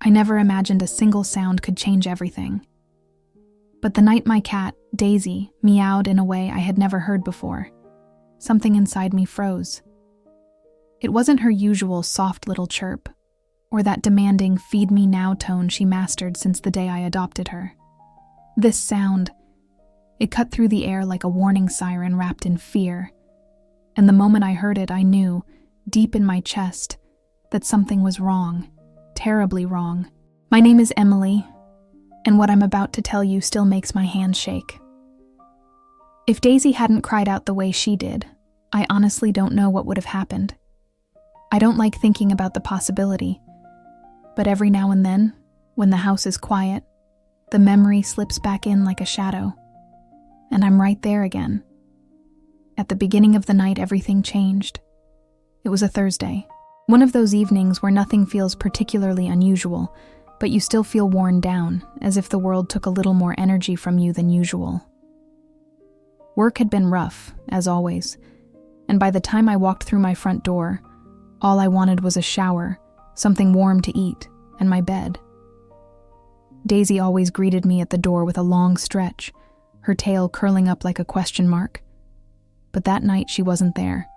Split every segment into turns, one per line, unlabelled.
I never imagined a single sound could change everything. But the night my cat, Daisy, meowed in a way I had never heard before, something inside me froze. It wasn't her usual soft little chirp, or that demanding feed me now tone she mastered since the day I adopted her. This sound, it cut through the air like a warning siren wrapped in fear, and the moment I heard it, I knew, deep in my chest, that something was wrong, terribly wrong. My name is Emily, and what I'm about to tell you still makes my hands shake. If Daisy hadn't cried out the way she did, I honestly don't know what would have happened. I don't like thinking about the possibility, but every now and then, when the house is quiet, the memory slips back in like a shadow, and I'm right there again. At the beginning of the night, everything changed. It was a Thursday, one of those evenings where nothing feels particularly unusual, but you still feel worn down, as if the world took a little more energy from you than usual. Work had been rough, as always, and by the time I walked through my front door, all I wanted was a shower, something warm to eat, and my bed. Daisy always greeted me at the door with a long stretch, her tail curling up like a question mark. But that night she wasn't there.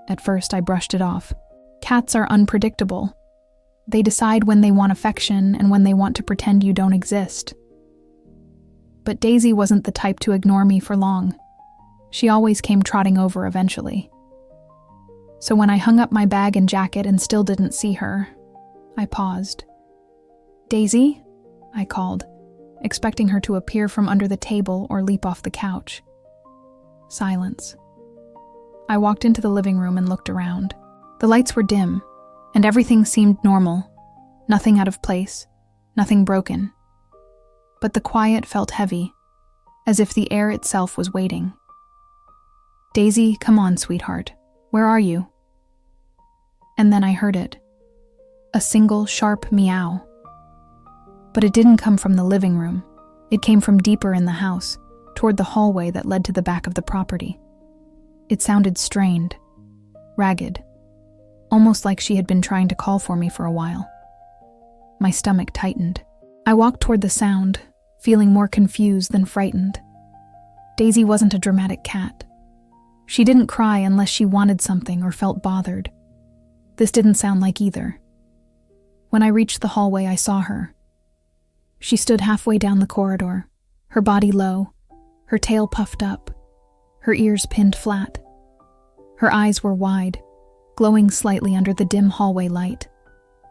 At first I brushed it off. Cats are unpredictable. They decide when they want affection and when they want to pretend you don't exist. But Daisy wasn't the type to ignore me for long. She always came trotting over eventually. So when I hung up my bag and jacket and still didn't see her, I paused. "Daisy?" I called, expecting her to appear from under the table or leap off the couch. Silence. I walked into the living room and looked around. The lights were dim, and everything seemed normal. Nothing out of place, nothing broken. But the quiet felt heavy, as if the air itself was waiting. "Daisy, come on, sweetheart. Where are you?" And then I heard it. A single sharp meow. But it didn't come from the living room. It came from deeper in the house, toward the hallway that led to the back of the property. It sounded strained, ragged, almost like she had been trying to call for me for a while. My stomach tightened. I walked toward the sound, feeling more confused than frightened. Daisy wasn't a dramatic cat. She didn't cry unless she wanted something or felt bothered. This didn't sound like either. When I reached the hallway, I saw her. She stood halfway down the corridor, her body low, her tail puffed up, her ears pinned flat. Her eyes were wide, glowing slightly under the dim hallway light,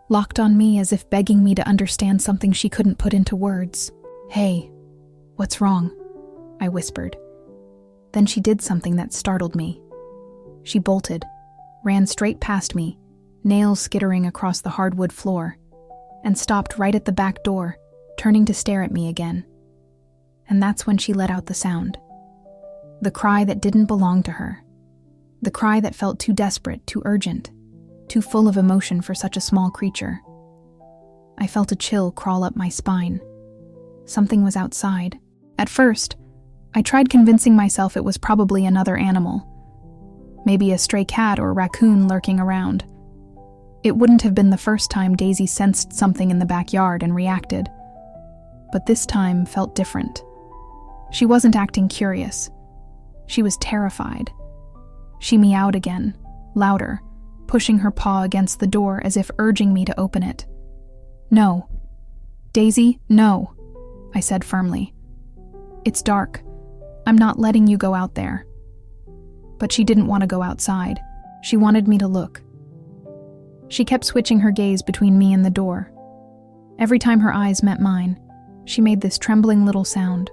locked on me as if begging me to understand something she couldn't put into words. "Hey, what's wrong?" I whispered. Then she did something that startled me. She bolted, ran straight past me, nails skittering across the hardwood floor, and stopped right at the back door, turning to stare at me again. And that's when she let out the sound. The cry that didn't belong to her. The cry that felt too desperate, too urgent, too full of emotion for such a small creature. I felt a chill crawl up my spine. Something was outside. At first, I tried convincing myself it was probably another animal. Maybe a stray cat or raccoon lurking around. It wouldn't have been the first time Daisy sensed something in the backyard and reacted. But this time felt different. She wasn't acting curious. She was terrified. She meowed again, louder, pushing her paw against the door as if urging me to open it. "No. Daisy, no," I said firmly. "It's dark. I'm not letting you go out there." But she didn't want to go outside. She wanted me to look. She kept switching her gaze between me and the door. Every time her eyes met mine, she made this trembling little sound,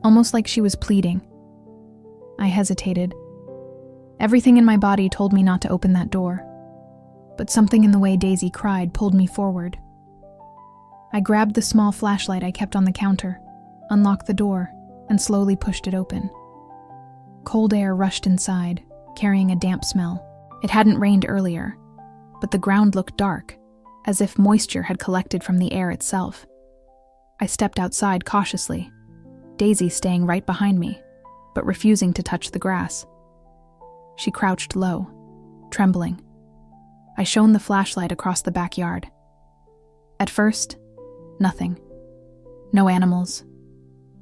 almost like she was pleading. I hesitated. Everything in my body told me not to open that door, but something in the way Daisy cried pulled me forward. I grabbed the small flashlight I kept on the counter, unlocked the door, and slowly pushed it open. Cold air rushed inside, carrying a damp smell. It hadn't rained earlier, but the ground looked dark, as if moisture had collected from the air itself. I stepped outside cautiously, Daisy staying right behind me, but refusing to touch the grass. She crouched low, trembling. I shone the flashlight across the backyard. At first, nothing. No animals.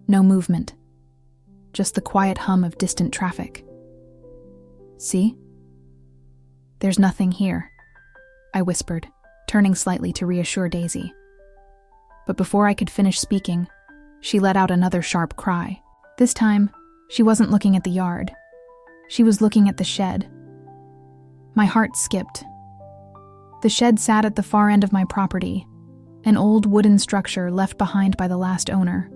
No movement. Just the quiet hum of distant traffic. See? There's nothing here, I whispered, turning slightly to reassure Daisy. But before I could finish speaking, she let out another sharp cry. This time, she wasn't looking at the yard. She was looking at the shed. My heart skipped. The shed sat at the far end of my property, an old wooden structure left behind by the last owner.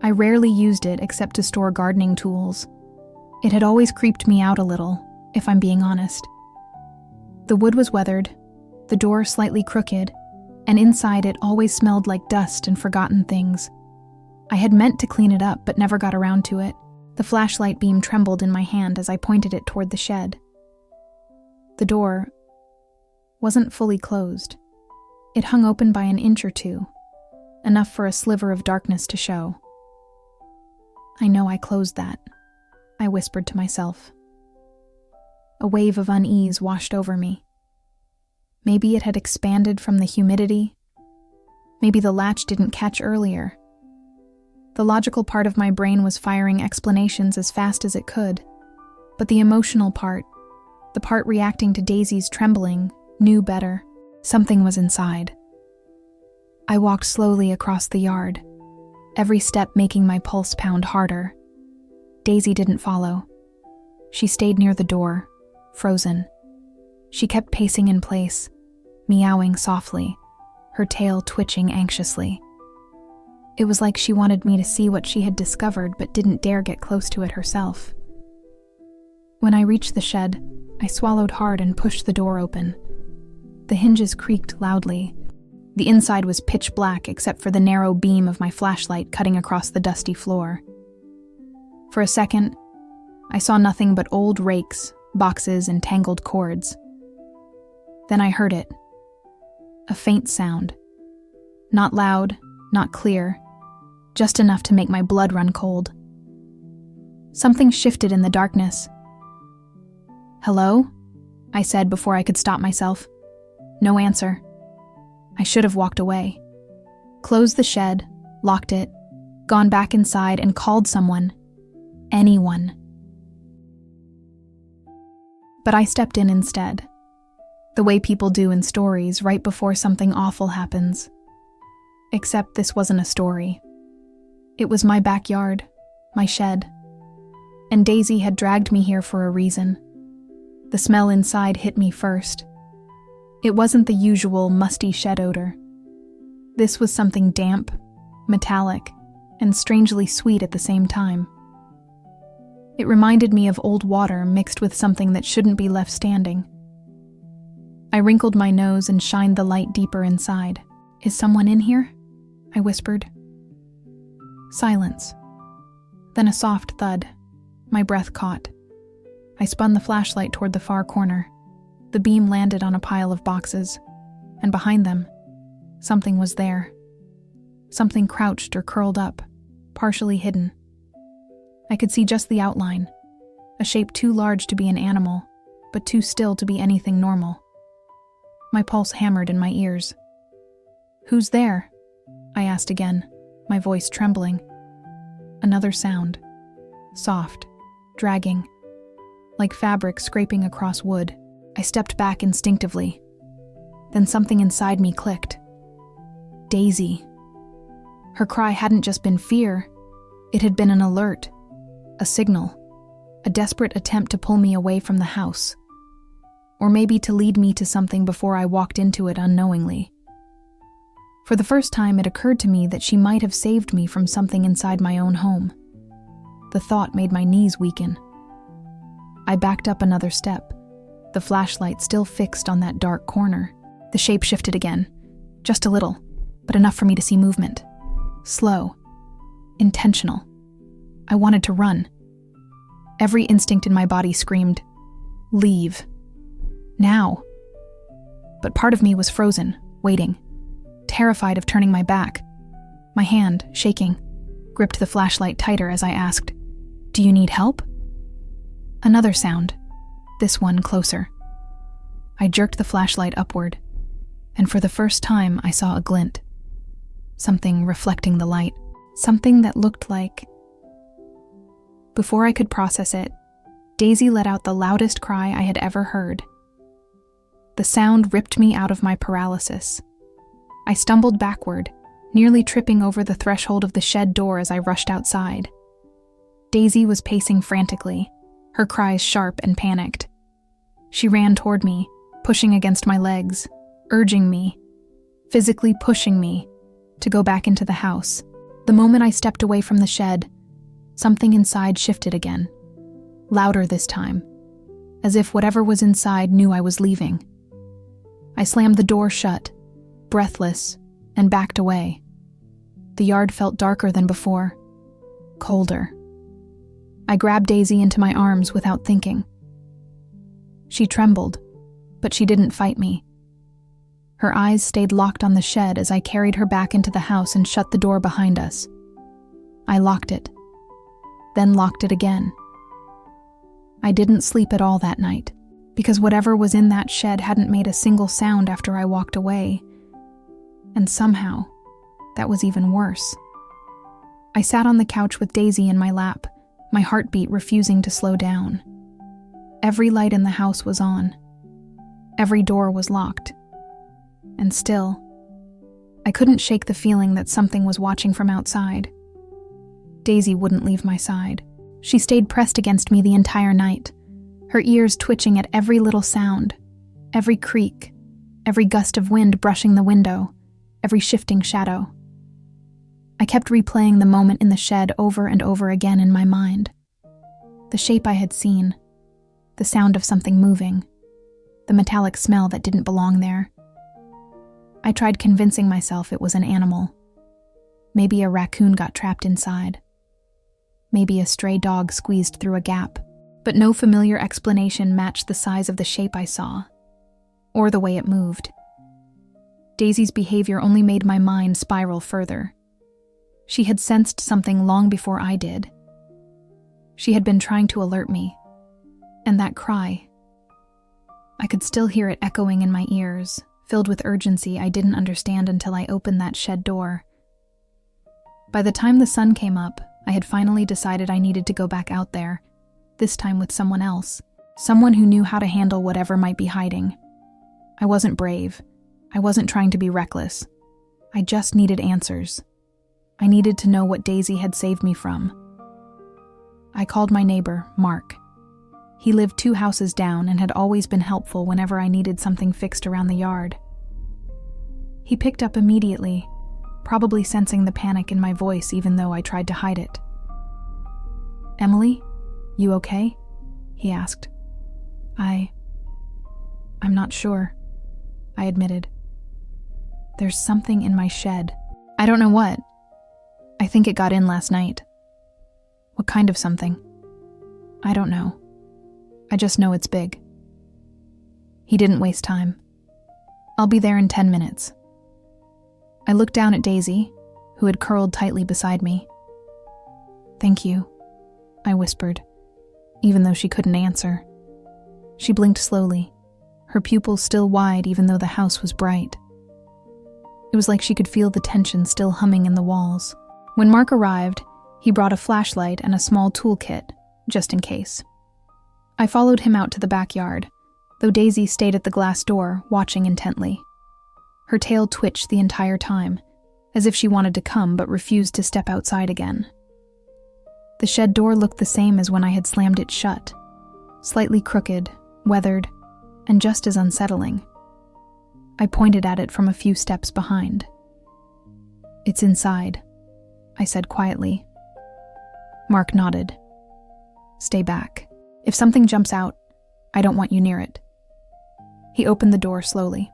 I rarely used it except to store gardening tools. It had always creeped me out a little, if I'm being honest. The wood was weathered, the door slightly crooked, and inside it always smelled like dust and forgotten things. I had meant to clean it up but never got around to it. The flashlight beam trembled in my hand as I pointed it toward the shed. The door wasn't fully closed. It hung open by an inch or two, enough for a sliver of darkness to show. I know I closed that, I whispered to myself. A wave of unease washed over me. Maybe it had expanded from the humidity. Maybe the latch didn't catch earlier. The logical part of my brain was firing explanations as fast as it could, but the emotional part, the part reacting to Daisy's trembling, knew better. Something was inside. I walked slowly across the yard, every step making my pulse pound harder. Daisy didn't follow. She stayed near the door, frozen. She kept pacing in place, meowing softly, her tail twitching anxiously. It was like she wanted me to see what she had discovered but didn't dare get close to it herself. When I reached the shed, I swallowed hard and pushed the door open. The hinges creaked loudly. The inside was pitch black except for the narrow beam of my flashlight cutting across the dusty floor. For a second, I saw nothing but old rakes, boxes, and tangled cords. Then I heard it. A faint sound. Not loud, not clear, just enough to make my blood run cold. Something shifted in the darkness. "Hello?" I said before I could stop myself. No answer. I should have walked away. Closed the shed, locked it, gone back inside and called someone. Anyone. But I stepped in instead. The way people do in stories right before something awful happens. Except this wasn't a story. It was my backyard, my shed. And Daisy had dragged me here for a reason. The smell inside hit me first. It wasn't the usual musty shed odor. This was something damp, metallic, and strangely sweet at the same time. It reminded me of old water mixed with something that shouldn't be left standing. I wrinkled my nose and shined the light deeper inside. "Is someone in here?" I whispered. Silence. Then a soft thud. My breath caught. I spun the flashlight toward the far corner. The beam landed on a pile of boxes, and behind them, something was there. Something crouched or curled up, partially hidden. I could see just the outline, a shape too large to be an animal, but too still to be anything normal. My pulse hammered in my ears. "Who's there?" I asked again, my voice trembling. Another sound. Soft, dragging, like fabric scraping across wood. I stepped back instinctively. Then something inside me clicked. Daisy. Her cry hadn't just been fear. It had been an alert, a signal, a desperate attempt to pull me away from the house. Or maybe to lead me to something before I walked into it unknowingly. For the first time, it occurred to me that she might have saved me from something inside my own home. The thought made my knees weaken. I backed up another step, the flashlight still fixed on that dark corner. The shape shifted again, just a little, but enough for me to see movement. Slow, intentional. I wanted to run. Every instinct in my body screamed, "Leave. Now." But part of me was frozen, waiting, terrified of turning my back. My hand, shaking, gripped the flashlight tighter as I asked, "Do you need help?" Another sound, this one closer. I jerked the flashlight upward. and for the first time I saw a glint. Something reflecting the light. Something that looked like... Before I could process it, Daisy let out the loudest cry I had ever heard. The sound ripped me out of my paralysis. I stumbled backward, nearly tripping over the threshold of the shed door as I rushed outside. Daisy was pacing frantically, her cries sharp and panicked. She ran toward me, pushing against my legs, urging me, physically pushing me, to go back into the house. The moment I stepped away from the shed, something inside shifted again, louder this time, as if whatever was inside knew I was leaving. I slammed the door shut, breathless, and backed away. The yard felt darker than before, colder. I grabbed Daisy into my arms without thinking. She trembled, but she didn't fight me. Her eyes stayed locked on the shed as I carried her back into the house and shut the door behind us. I locked it, then locked it again. I didn't sleep at all that night, because whatever was in that shed hadn't made a single sound after I walked away. And somehow, that was even worse. I sat on the couch with Daisy in my lap, my heartbeat refusing to slow down. Every light in the house was on. Every door was locked. And still, I couldn't shake the feeling that something was watching from outside. Daisy wouldn't leave my side. She stayed pressed against me the entire night, her ears twitching at every little sound, every creak, every gust of wind brushing the window, every shifting shadow. I kept replaying the moment in the shed over and over again in my mind. The shape I had seen, the sound of something moving, the metallic smell that didn't belong there. I tried convincing myself it was an animal. Maybe a raccoon got trapped inside. Maybe a stray dog squeezed through a gap. But no familiar explanation matched the size of the shape I saw, or the way it moved. Daisy's behavior only made my mind spiral further. She had sensed something long before I did. She had been trying to alert me, and that cry, I could still hear it echoing in my ears, filled with urgency I didn't understand until I opened that shed door. By the time the sun came up, I had finally decided I needed to go back out there, this time with someone else, someone who knew how to handle whatever might be hiding. I wasn't brave. I wasn't trying to be reckless. I just needed answers. I needed to know what Daisy had saved me from. I called my neighbor, Mark. He lived 2 houses down and had always been helpful whenever I needed something fixed around the yard. He picked up immediately, probably sensing the panic in my voice even though I tried to hide it. "Emily, you okay?" he asked. I'm not sure," I admitted. "There's something in my shed. I don't know what. I think it got in last night." "What kind of something?" "I don't know. I just know it's big." He didn't waste time. "I'll be there in 10 minutes." I looked down at Daisy, who had curled tightly beside me. "Thank you," I whispered, even though she couldn't answer. She blinked slowly, her pupils still wide even though the house was bright. It was like she could feel the tension still humming in the walls. When Mark arrived, he brought a flashlight and a small toolkit, just in case. I followed him out to the backyard, though Daisy stayed at the glass door, watching intently. Her tail twitched the entire time, as if she wanted to come but refused to step outside again. The shed door looked the same as when I had slammed it shut, slightly crooked, weathered, and just as unsettling. I pointed at it from a few steps behind. "It's inside," I said quietly. Mark nodded. "Stay back. If something jumps out, I don't want you near it." He opened the door slowly.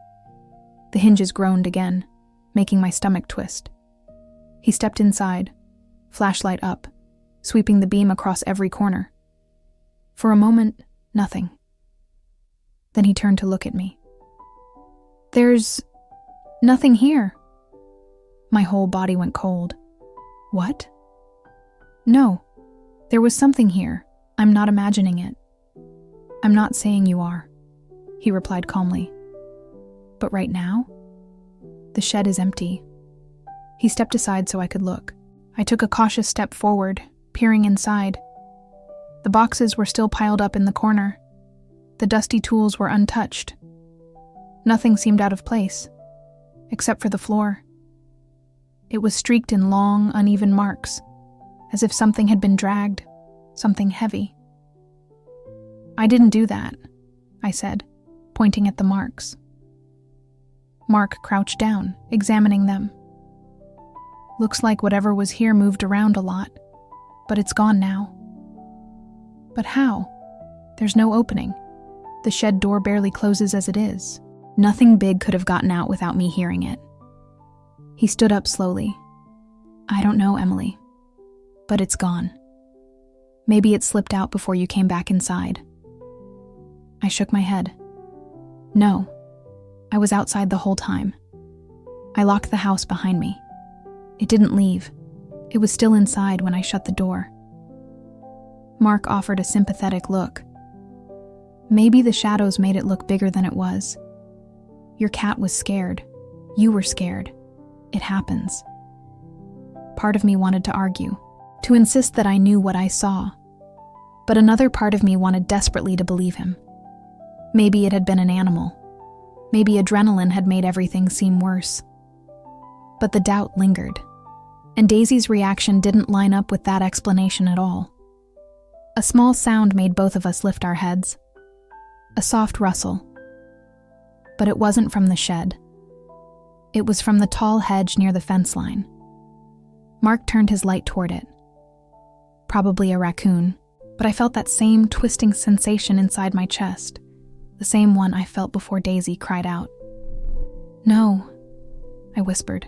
The hinges groaned again, making my stomach twist. He stepped inside, flashlight up, sweeping the beam across every corner. For a moment, nothing. Then he turned to look at me. "There's nothing here." My whole body went cold. "What?" "No, there was something here. I'm not imagining it." "I'm not saying you are," he replied calmly. "But right now, The shed is empty." He stepped aside so I could look. I took a cautious step forward, peering inside. The boxes were still piled up in the corner. The dusty tools were untouched. Nothing seemed out of place, except for the floor. It was streaked in long, uneven marks, as if something had been dragged, something heavy. "I didn't do that," I said, pointing at the marks. Mark crouched down, examining them. "Looks like whatever was here moved around a lot, but it's gone now." "But how? There's no opening. The shed door barely closes as it is." Nothing big could have gotten out without me hearing it. He stood up slowly. "I don't know, Emily, but it's gone. Maybe it slipped out before you came back inside." I shook my head. "No, I was outside the whole time. I locked the house behind me. It didn't leave. It was still inside when I shut the door." Mark offered a sympathetic look. "Maybe the shadows made it look bigger than it was. Your cat was scared. You were scared. It happens." Part of me wanted to argue, to insist that I knew what I saw. But another part of me wanted desperately to believe him. Maybe it had been an animal. Maybe adrenaline had made everything seem worse. But the doubt lingered, and Daisy's reaction didn't line up with that explanation at all. A small sound made both of us lift our heads. A soft rustle. But it wasn't from the shed. It was from the tall hedge near the fence line. Mark turned his light toward it. Probably a raccoon, but I felt that same twisting sensation inside my chest, the same one I felt before Daisy cried out. "No," I whispered.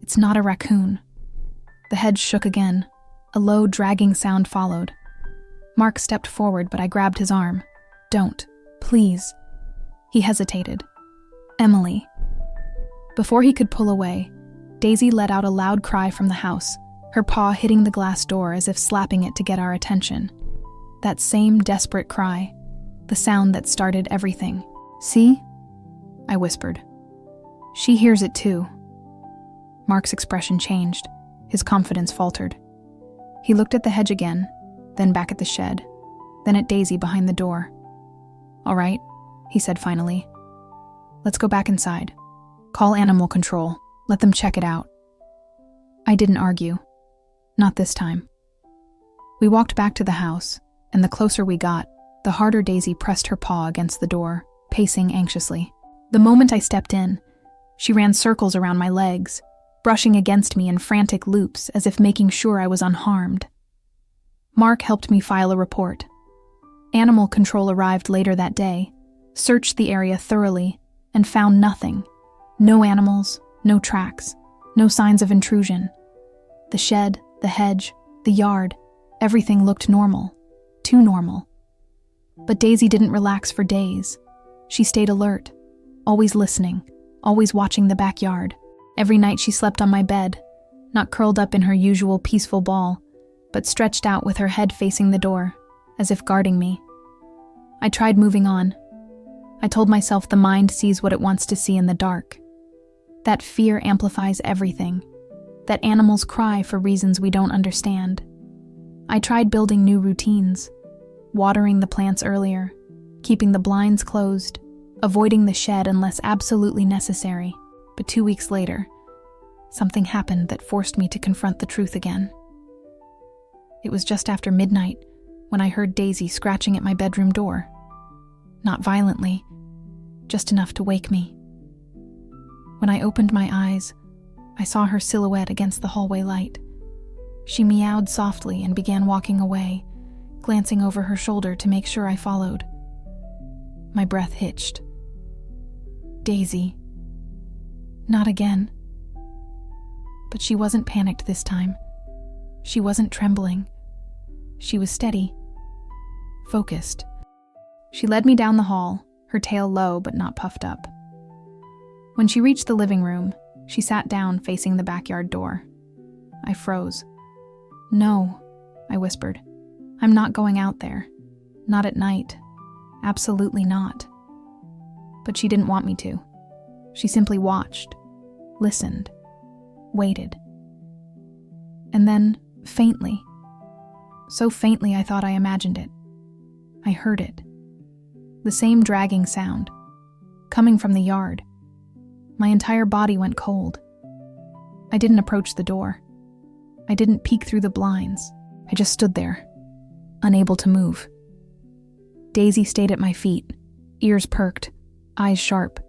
"It's not a raccoon." The hedge shook again. A low, dragging sound followed. Mark stepped forward, but I grabbed his arm. "Don't, please." He hesitated. "Emily." Before he could pull away, Daisy let out a loud cry from the house, her paw hitting the glass door as if slapping it to get our attention. That same desperate cry, the sound that started everything. "See?" I whispered. "She hears it too." Mark's expression changed. His confidence faltered. He looked at the hedge again, then back at the shed, then at Daisy behind the door. "All right," he said finally. "Let's go back inside. Call animal control. Let them check it out." I didn't argue. Not this time. We walked back to the house, and the closer we got, the harder Daisy pressed her paw against the door, pacing anxiously. The moment I stepped in, she ran circles around my legs, brushing against me in frantic loops as if making sure I was unharmed. Mark helped me file a report. Animal control arrived later that day, searched the area thoroughly, and found nothing. No animals, no tracks, no signs of intrusion. The shed, the hedge, the yard, everything looked normal. Too normal. But Daisy didn't relax for days. She stayed alert, always listening, always watching the backyard. Every night she slept on my bed, not curled up in her usual peaceful ball, but stretched out with her head facing the door, as if guarding me. I tried moving on. I told myself the mind sees what it wants to see in the dark. That fear amplifies everything. That animals cry for reasons we don't understand. I tried building new routines, watering the plants earlier, keeping the blinds closed, avoiding the shed unless absolutely necessary. But 2 weeks later, something happened that forced me to confront the truth again. It was just after midnight when I heard Daisy scratching at my bedroom door. Not violently, just enough to wake me. When I opened my eyes, I saw her silhouette against the hallway light. She meowed softly and began walking away, glancing over her shoulder to make sure I followed. My breath hitched. Daisy. Not again. But she wasn't panicked this time. She wasn't trembling. She was steady, focused. She led me down the hall, her tail low but not puffed up. When she reached the living room, she sat down facing the backyard door. I froze. "No," I whispered. "I'm not going out there. Not at night. Absolutely not." But she didn't want me to. She simply watched. listened, waited. And then, faintly, so faintly I thought I imagined it, I heard it. The same dragging sound, coming from the yard. My entire body went cold. I didn't approach the door. I didn't peek through the blinds. I just stood there, unable to move. Daisy stayed at my feet, ears perked, eyes sharp.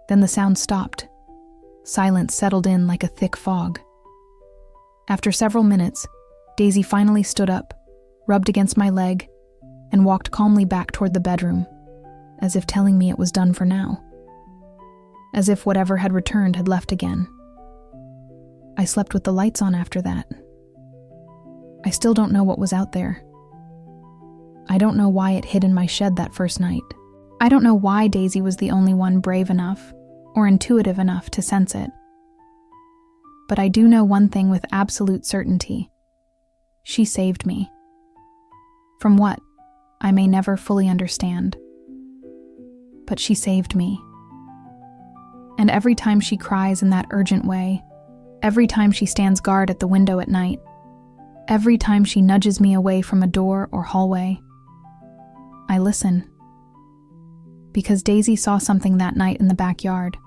Then the sound stopped. Silence settled in like a thick fog. After several minutes, Daisy finally stood up, rubbed against my leg, and walked calmly back toward the bedroom, as if telling me it was done for now. As if whatever had returned had left again. I slept with the lights on after that. I still don't know what was out there. I don't know why it hid in my shed that first night. I don't know why Daisy was the only one brave enough or intuitive enough to sense it. But I do know one thing with absolute certainty. She saved me. From what? I may never fully understand. But she saved me. And every time she cries in that urgent way, every time she stands guard at the window at night, every time she nudges me away from a door or hallway, I listen. Because Daisy saw something that night in the backyard.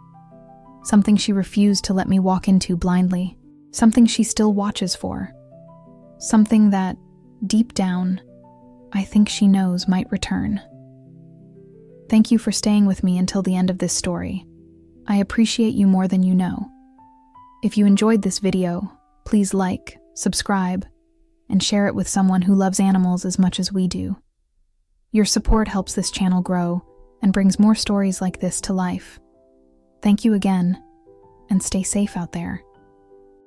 Something she refused to let me walk into blindly. Something she still watches for. Something that, deep down, I think she knows might return. Thank you for staying with me until the end of this story. I appreciate you more than you know. If you enjoyed this video, please like, subscribe, and share it with someone who loves animals as much as we do. Your support helps this channel grow and brings more stories like this to life. Thank you again, and stay safe out there.